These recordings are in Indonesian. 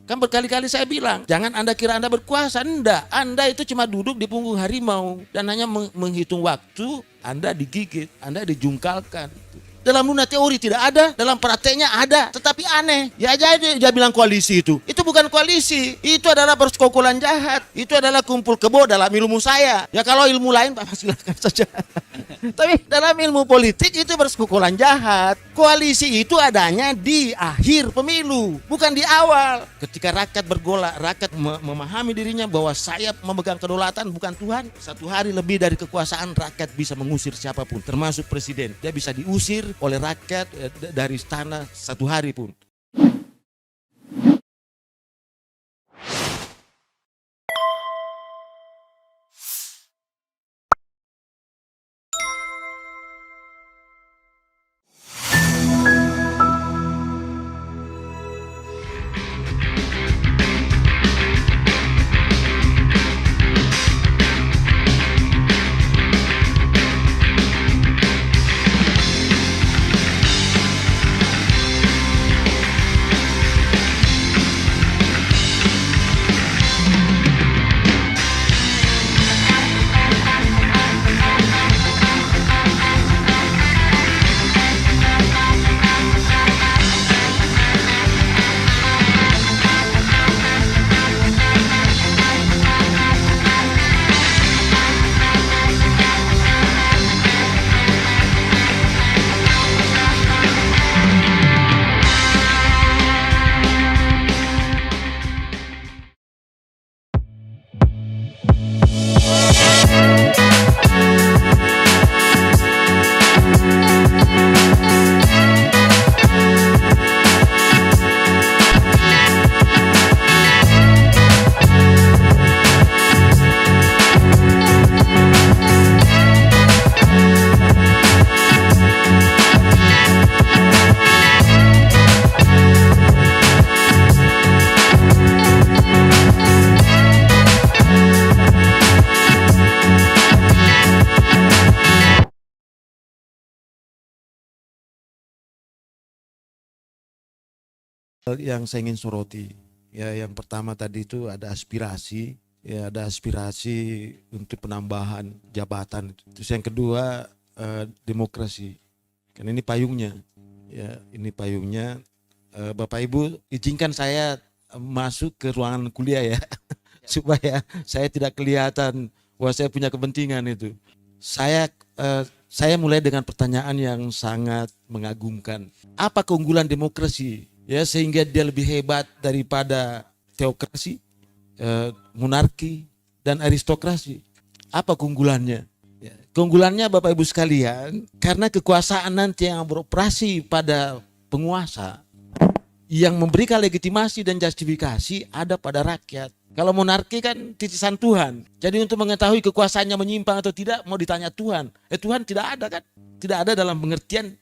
Kan berkali-kali saya bilang, jangan Anda kira Anda berkuasa. Enggak, Anda itu cuma duduk di punggung harimau dan hanya menghitung waktu. Anda digigit, Anda dijungkalkan. Dalam dunia teori tidak ada, dalam prakteknya ada, tetapi aneh. Ya aja dia bilang koalisi itu. Itu bukan koalisi, itu adalah persekongkolan jahat. Itu adalah kumpul kebo dalam ilmu saya. Ya kalau ilmu lain Pak silakan saja. Tapi dalam ilmu politik itu persekongkolan jahat. Koalisi itu adanya di akhir pemilu, bukan di awal. Ketika rakyat bergolak, rakyat memahami dirinya bahwa saya memegang kedaulatan bukan Tuhan. Satu hari lebih dari kekuasaan rakyat bisa mengusir siapapun, termasuk presiden. Dia bisa diusir oleh rakyat dari istana satu hari pun. Yang saya ingin soroti, ya yang pertama tadi itu ada aspirasi, ya ada aspirasi untuk penambahan jabatan. Terus yang kedua demokrasi, kan ini payungnya, ya ini payungnya. Bapak Ibu izinkan saya masuk ke ruangan kuliah ya, supaya saya tidak kelihatan bahwa saya punya kepentingan itu. Saya mulai dengan pertanyaan yang sangat mengagumkan. Apa keunggulan demokrasi? Ya sehingga dia lebih hebat daripada teokrasi, monarki dan aristokrasi. Apa keunggulannya? Ya, keunggulannya Bapak Ibu sekalian, karena kekuasaan nanti yang beroperasi pada penguasa, yang memberikan legitimasi dan justifikasi ada pada rakyat. Kalau monarki kan titisan Tuhan. Jadi untuk mengetahui kekuasaannya menyimpang atau tidak mau ditanya Tuhan. Tuhan tidak ada kan? Tidak ada dalam pengertian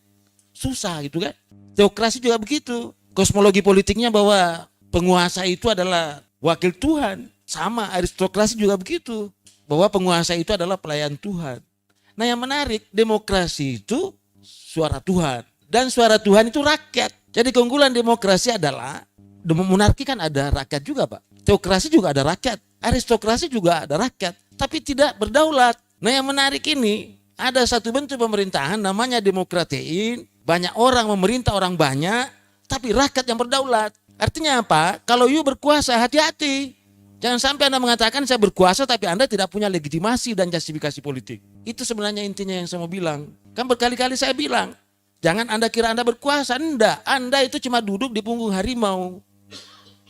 susah gitu kan? Teokrasi juga begitu. Kosmologi politiknya bahwa penguasa itu adalah wakil Tuhan. Sama aristokrasi juga begitu. Bahwa penguasa itu adalah pelayan Tuhan. Nah yang menarik, demokrasi itu suara Tuhan. Dan suara Tuhan itu rakyat. Jadi keunggulan demokrasi adalah, monarki kan ada rakyat juga Pak. Teokrasi juga ada rakyat. Aristokrasi juga ada rakyat. Tapi tidak berdaulat. Nah yang menarik ini, ada satu bentuk pemerintahan namanya demokratein. Banyak orang memerintah orang banyak. Tapi rakyat yang berdaulat. Artinya apa? Kalau you berkuasa, hati-hati. Jangan sampai Anda mengatakan saya berkuasa tapi Anda tidak punya legitimasi dan justifikasi politik. Itu sebenarnya intinya yang saya mau bilang. Kan berkali-kali saya bilang, jangan Anda kira Anda berkuasa. Enggak, Anda itu cuma duduk di punggung harimau.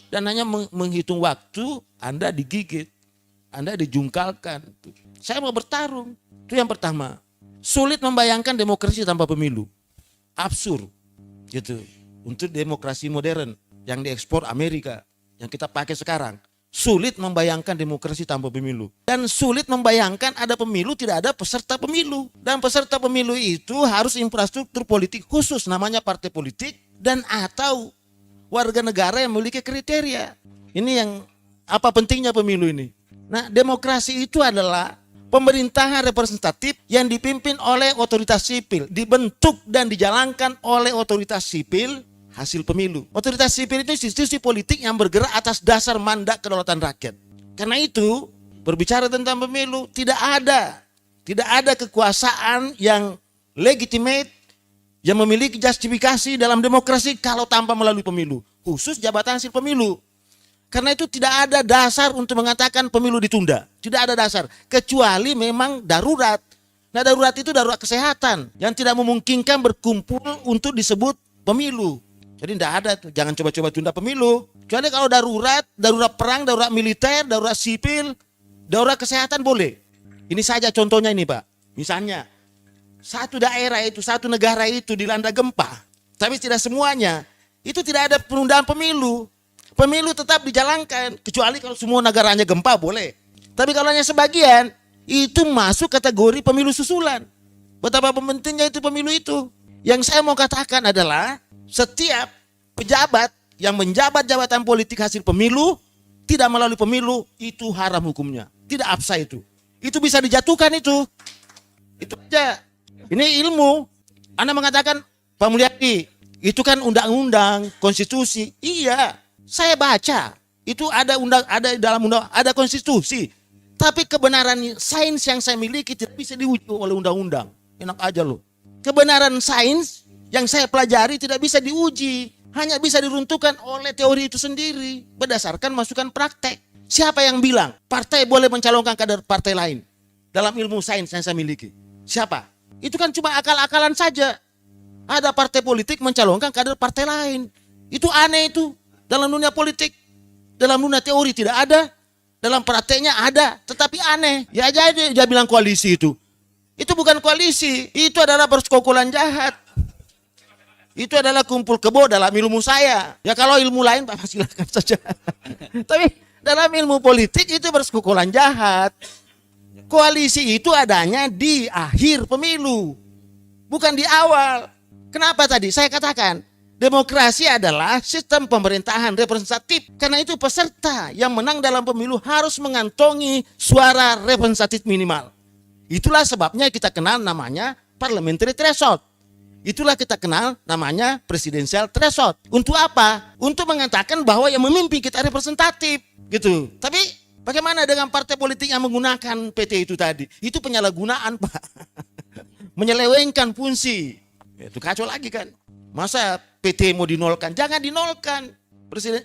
Dan hanya menghitung waktu, Anda digigit. Anda dijungkalkan. Saya mau bertarung. Itu yang pertama. Sulit membayangkan demokrasi tanpa pemilu. Absurd. Gitu. Untuk demokrasi modern yang diekspor Amerika, yang kita pakai sekarang. Sulit membayangkan demokrasi tanpa pemilu. Dan sulit membayangkan ada pemilu, tidak ada peserta pemilu. Dan peserta pemilu itu harus infrastruktur politik khusus, namanya partai politik, dan atau warga negara yang memiliki kriteria. Ini yang apa pentingnya pemilu ini. Nah demokrasi itu adalah pemerintahan representatif yang dipimpin oleh otoritas sipil, dibentuk dan dijalankan oleh otoritas sipil hasil pemilu. Otoritas sipil itu institusi politik yang bergerak atas dasar mandat kedaulatan rakyat. Karena itu, berbicara tentang pemilu, tidak ada kekuasaan yang legitimate, yang memiliki justifikasi dalam demokrasi kalau tanpa melalui pemilu. Khusus jabatan hasil pemilu. Karena itu tidak ada dasar untuk mengatakan pemilu ditunda. Tidak ada dasar. Kecuali memang darurat. Nah, darurat itu darurat kesehatan yang tidak memungkinkan berkumpul untuk disebut pemilu. Jadi tidak ada tuh. Jangan coba-coba tunda pemilu. Kecuali kalau darurat perang, darurat militer, darurat sipil, darurat kesehatan boleh. Ini saja contohnya ini Pak. Misalnya, satu daerah itu, satu negara itu dilanda gempa. Tapi tidak semuanya. Itu tidak ada penundaan pemilu. Pemilu tetap dijalankan. Kecuali kalau semua negaranya gempa boleh. Tapi kalau hanya sebagian, itu masuk kategori pemilu susulan. Betapa pentingnya itu pemilu itu. Yang saya mau katakan adalah setiap pejabat yang menjabat jabatan politik hasil pemilu tidak melalui pemilu itu haram hukumnya. Tidak absah itu. Itu bisa dijatuhkan itu. Itu aja. Ini ilmu. Anda mengatakan Pak Mulyadi itu kan undang-undang, konstitusi. Iya, saya baca. Itu ada dalam undang, ada konstitusi. Tapi kebenaran sains yang saya miliki tidak bisa diuji oleh undang-undang. Enak aja loh. Kebenaran sains yang saya pelajari tidak bisa diuji. Hanya bisa diruntuhkan oleh teori itu sendiri. Berdasarkan masukan praktek. Siapa yang bilang partai boleh mencalonkan kader partai lain? Dalam ilmu sains yang saya miliki. Siapa? Itu kan cuma akal-akalan saja. Ada partai politik mencalonkan kader partai lain. Itu aneh itu. Dalam dunia politik. Dalam dunia teori tidak ada. Dalam prakteknya ada, tetapi aneh. Ya aja dia bilang koalisi itu. Itu bukan koalisi, itu adalah persekongkolan jahat. Itu adalah kumpul kebo dalam ilmu saya. Ya kalau ilmu lain Pak silakan saja. Tapi dalam ilmu politik itu persekongkolan jahat. Koalisi itu adanya di akhir pemilu, bukan di awal. Kenapa tadi saya katakan? Demokrasi adalah sistem pemerintahan representatif. Karena itu peserta yang menang dalam pemilu harus mengantongi suara representatif minimal. Itulah sebabnya kita kenal namanya parliamentary threshold. Itulah kita kenal namanya presidential threshold. Untuk apa? Untuk mengatakan bahwa yang memimpin kita representatif. Gitu. Tapi bagaimana dengan partai politik yang menggunakan PT itu tadi? Itu penyalahgunaan Pak. Menyelewengkan fungsi. Itu kacau lagi kan. Masa PT mau dinolkan? Jangan dinolkan. Presiden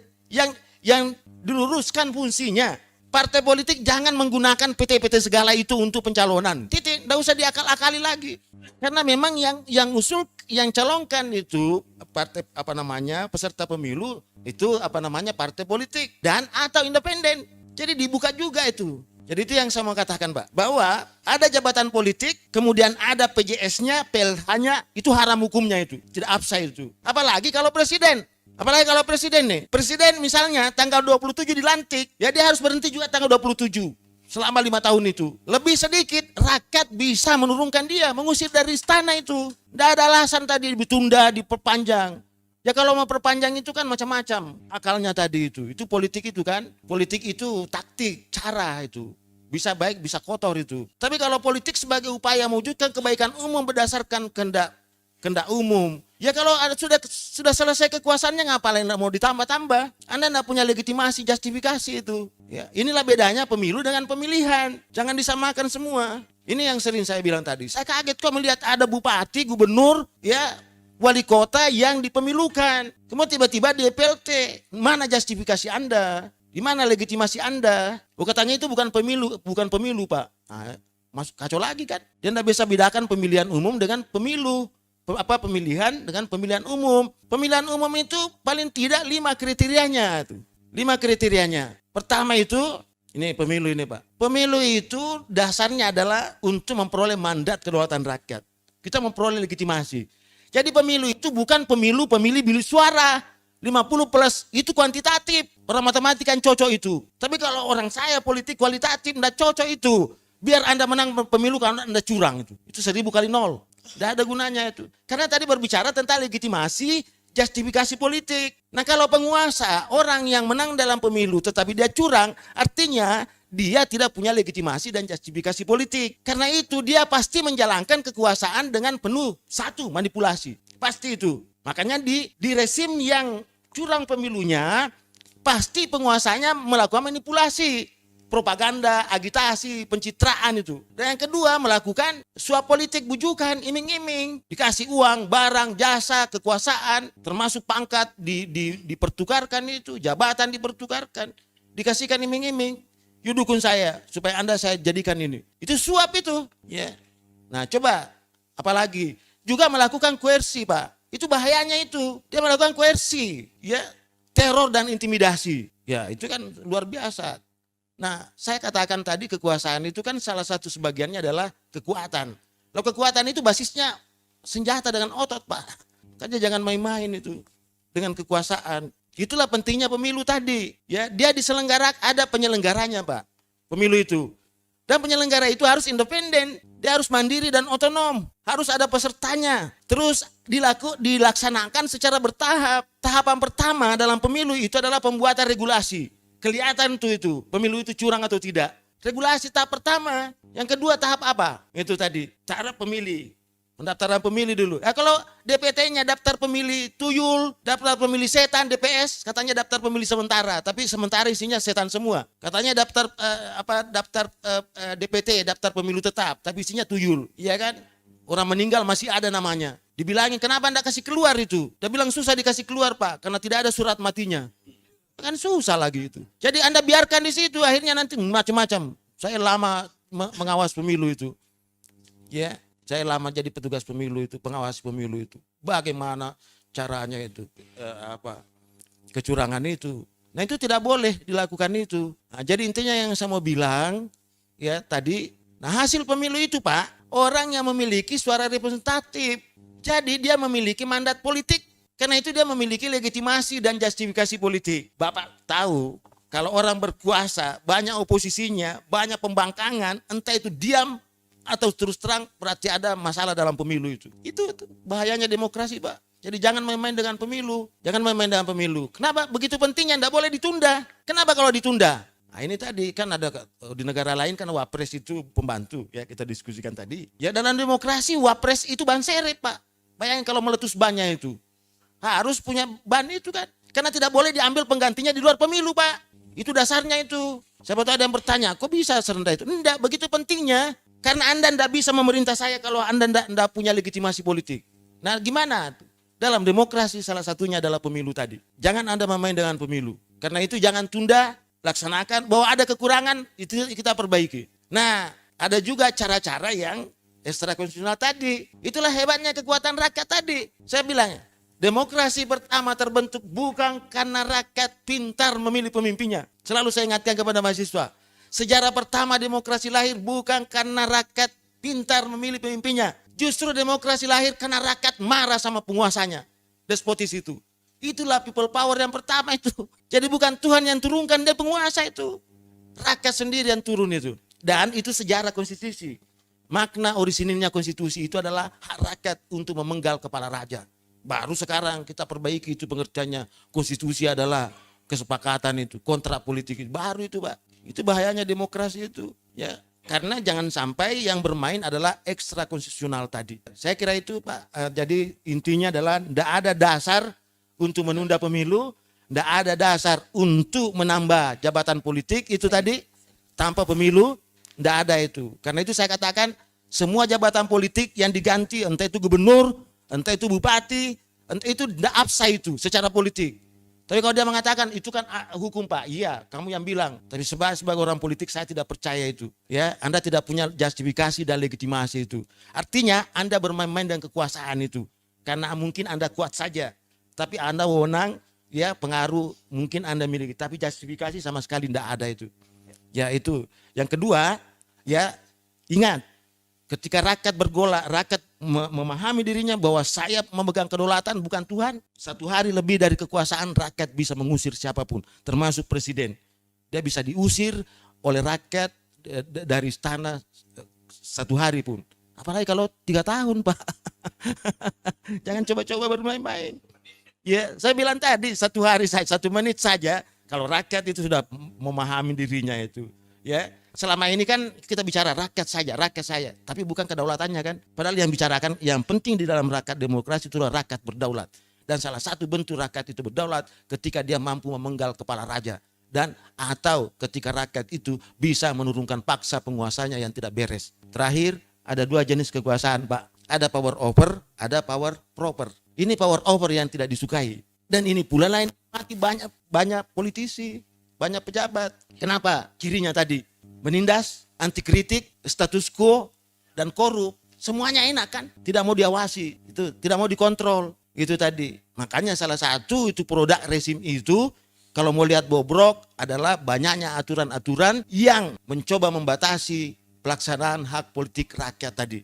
yang diluruskan fungsinya. Partai politik jangan menggunakan PT-PT segala itu untuk pencalonan. Titik, enggak usah diakal-akali lagi. Karena memang yang usul, yang calonkan itu partai peserta pemilu itu partai politik dan atau independen. Jadi dibuka juga itu. Jadi itu yang saya mau katakan Pak, bahwa ada jabatan politik, kemudian ada PJS-nya, PLH-nya, itu haram hukumnya itu, tidak absah itu. Apalagi kalau presiden nih, presiden misalnya tanggal 27 dilantik, ya dia harus berhenti juga tanggal 27 selama 5 tahun itu. Lebih sedikit, rakyat bisa menurunkan dia, mengusir dari istana itu. Tidak ada alasan tadi ditunda, diperpanjang. Ya kalau mau perpanjang itu kan macam-macam akalnya tadi itu politik itu kan, politik itu taktik, cara itu. Bisa baik, bisa kotor itu. Tapi kalau politik sebagai upaya mewujudkan kebaikan umum berdasarkan kehendak umum. Ya kalau sudah selesai kekuasaannya ngapain mau ditambah-tambah? Anda tidak punya legitimasi, justifikasi itu. Ya, inilah bedanya pemilu dengan pemilihan. Jangan disamakan semua. Ini yang sering saya bilang tadi. Saya kaget kok melihat ada bupati, gubernur, ya wali kota yang dipemilukan. Kemudian tiba-tiba di PLT. Mana justifikasi Anda? Di mana legitimasi Anda? Oh katanya itu bukan pemilu Pak. Nah, masuk kacau lagi kan? Dia tidak bisa bedakan pemilihan umum dengan pemilu. Pemilihan dengan pemilihan umum. Pemilihan umum itu paling tidak 5 kriterianya. 5 kriterianya. Pertama itu, ini pemilu ini Pak. Pemilu itu dasarnya adalah untuk memperoleh mandat kedaulatan rakyat. Kita memperoleh legitimasi. Jadi pemilu itu bukan pemilih bilik suara. 50 plus itu kuantitatif. Orang matematika kan cocok itu. Tapi kalau orang saya politik kualitatif tidak cocok itu. Biar Anda menang pemilu karena Anda curang itu. Itu 1000 kali 0. Tidak ada gunanya itu. Karena tadi berbicara tentang legitimasi, justifikasi politik. Nah kalau penguasa, orang yang menang dalam pemilu tetapi dia curang, artinya dia tidak punya legitimasi dan justifikasi politik. Karena itu dia pasti menjalankan kekuasaan dengan penuh manipulasi. Pasti itu. Makanya di resim yang curang pemilunya, pasti penguasanya melakukan manipulasi, propaganda, agitasi, pencitraan itu. Dan yang kedua, melakukan suap politik, bujukan, iming-iming, dikasih uang, barang, jasa, kekuasaan, termasuk pangkat dipertukarkan itu, jabatan dipertukarkan, dikasihkan iming-iming. You dukung saya supaya Anda saya jadikan ini. Itu suap itu, ya. Nah, coba apalagi juga melakukan koersi, Pak. Itu bahayanya itu. Dia melakukan koersi, ya, teror dan intimidasi. Ya, itu kan luar biasa. Nah, saya katakan tadi kekuasaan itu kan salah satu sebagiannya adalah kekuatan. Lalu kekuatan itu basisnya senjata dengan otot, Pak. Makanya jangan main-main itu dengan kekuasaan. Itulah pentingnya pemilu tadi. Ya, dia diselenggarakan, ada penyelenggaranya, Pak. Pemilu itu. Dan penyelenggara itu harus independen, dia harus mandiri dan otonom, harus ada pesertanya. Terus dilaksanakan secara bertahap. Tahapan pertama dalam pemilu itu adalah pembuatan regulasi. Kelihatan itu pemilu itu curang atau tidak. Regulasi tahap pertama. Yang kedua tahap apa? Itu tadi, cara pemilih. Pendaftaran pemilih dulu. Ya, kalau DPT-nya daftar pemilih tuyul, daftar pemilih setan, DPS katanya daftar pemilih sementara, tapi sementara isinya setan semua. Katanya daftar DPT, daftar pemilu tetap, tapi isinya tuyul, iya kan? Orang meninggal masih ada namanya. Dibilangin kenapa Anda kasih keluar itu? Dia bilang susah dikasih keluar, Pak, karena tidak ada surat matinya. Kan susah lagi itu. Jadi Anda biarkan di situ, akhirnya nanti macam-macam. Saya lama mengawas pemilu itu. Ya. Saya lama jadi petugas pemilu itu, pengawas pemilu itu. Bagaimana caranya itu, kecurangan itu. Nah itu tidak boleh dilakukan itu. Nah, jadi intinya yang saya mau bilang, ya tadi, nah hasil pemilu itu Pak, orang yang memiliki suara representatif. Jadi dia memiliki mandat politik. Karena itu dia memiliki legitimasi dan justifikasi politik. Bapak tahu, kalau orang berkuasa, banyak oposisinya, banyak pembangkangan, entah itu diam, atau terus terang berarti ada masalah dalam pemilu itu. Itu bahayanya demokrasi, Pak. Jadi jangan main-main dengan pemilu. Jangan main-main dengan pemilu. Kenapa? Begitu pentingnya, tidak boleh ditunda. Kenapa kalau ditunda? Nah ini tadi kan ada di negara lain kan wapres itu pembantu. Ya kita diskusikan tadi. Ya dalam demokrasi wapres itu ban serep, Pak. Bayangin kalau meletus bannya itu. Harus punya ban itu kan. Karena tidak boleh diambil penggantinya di luar pemilu, Pak. Itu dasarnya itu. Siapa tahu ada yang bertanya, kok bisa serendah itu? Tidak, begitu pentingnya. Karena Anda tidak bisa memerintah saya kalau Anda tidak punya legitimasi politik. Nah gimana? Dalam demokrasi salah satunya adalah pemilu tadi. Jangan Anda main dengan pemilu. Karena itu jangan tunda, laksanakan. Bahwa ada kekurangan, itu kita perbaiki. Nah ada juga cara-cara yang ekstra konstitusional tadi. Itulah hebatnya kekuatan rakyat tadi. Saya bilang, demokrasi pertama terbentuk bukan karena rakyat pintar memilih pemimpinnya. Selalu saya ingatkan kepada mahasiswa. Sejarah pertama demokrasi lahir bukan karena rakyat pintar memilih pemimpinnya. Justru demokrasi lahir karena rakyat marah sama penguasanya. Despotis itu. Itulah people power yang pertama itu. Jadi bukan Tuhan yang turunkan, dia penguasa itu. Rakyat sendiri yang turun itu. Dan itu sejarah konstitusi. Makna orisinilnya konstitusi itu adalah hak rakyat untuk memenggal kepala raja. Baru sekarang kita perbaiki itu pengertiannya. Konstitusi adalah kesepakatan itu, kontrak politik itu. Baru itu, Pak. Itu bahayanya demokrasi itu, ya. Karena jangan sampai yang bermain adalah ekstra konstitusional tadi. Saya kira itu, Pak. Jadi intinya adalah tidak ada dasar untuk menunda pemilu, tidak ada dasar untuk menambah jabatan politik itu tadi tanpa pemilu, tidak ada itu. Karena itu saya katakan semua jabatan politik yang diganti, entah itu gubernur, entah itu bupati, entah itu tidak absah itu secara politik. Tapi kalau dia mengatakan itu kan hukum Pak, iya kamu yang bilang. Tapi sebagai orang politik saya tidak percaya itu. Ya, Anda tidak punya justifikasi dan legitimasi itu. Artinya Anda bermain-main dengan kekuasaan itu. Karena mungkin Anda kuat saja. Tapi Anda wewenang, ya pengaruh mungkin Anda miliki. Tapi justifikasi sama sekali tidak ada itu. Ya itu. Yang kedua, ya ingat. Ketika rakyat bergolak, rakyat memahami dirinya bahwa saya memegang kedaulatan bukan Tuhan. Satu hari lebih dari kekuasaan rakyat bisa mengusir siapapun, termasuk presiden. Dia bisa diusir oleh rakyat dari istana satu hari pun. Apalagi kalau 3 tahun, Pak. Jangan coba-coba bermain-main. Ya, saya bilang tadi 1 hari saja, 1 menit saja. Kalau rakyat itu sudah memahami dirinya itu, ya. Selama ini kan kita bicara rakyat saya, tapi bukan kedaulatannya kan. Padahal yang bicarakan yang penting di dalam rakyat demokrasi itu adalah rakyat berdaulat. Dan salah satu bentuk rakyat itu berdaulat ketika dia mampu memenggal kepala raja. Dan atau ketika rakyat itu bisa menurunkan paksa penguasanya yang tidak beres. Terakhir, ada dua jenis kekuasaan, Pak. Ada power over, ada power proper. Ini power over yang tidak disukai. Dan ini pula lain mati banyak politisi, banyak pejabat. Kenapa? Cirinya tadi menindas, anti kritik, status quo, dan korup. Semuanya enak kan? Tidak mau diawasi, itu tidak mau dikontrol. Itu tadi. Makanya salah satu itu produk rezim itu, kalau mau lihat bobrok, adalah banyaknya aturan-aturan yang mencoba membatasi pelaksanaan hak politik rakyat tadi.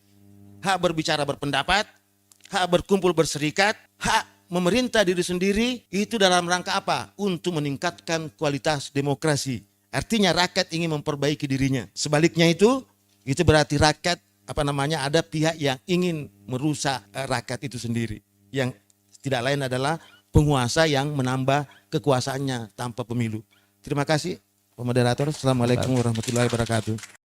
Hak berbicara berpendapat, hak berkumpul berserikat, hak memerintah diri sendiri, itu dalam rangka apa? Untuk meningkatkan kualitas demokrasi. Artinya rakyat ingin memperbaiki dirinya. Sebaliknya itu berarti rakyat ada pihak yang ingin merusak rakyat itu sendiri. Yang tidak lain adalah penguasa yang menambah kekuasaannya tanpa pemilu. Terima kasih, Pak Moderator. Assalamualaikum warahmatullahi wabarakatuh.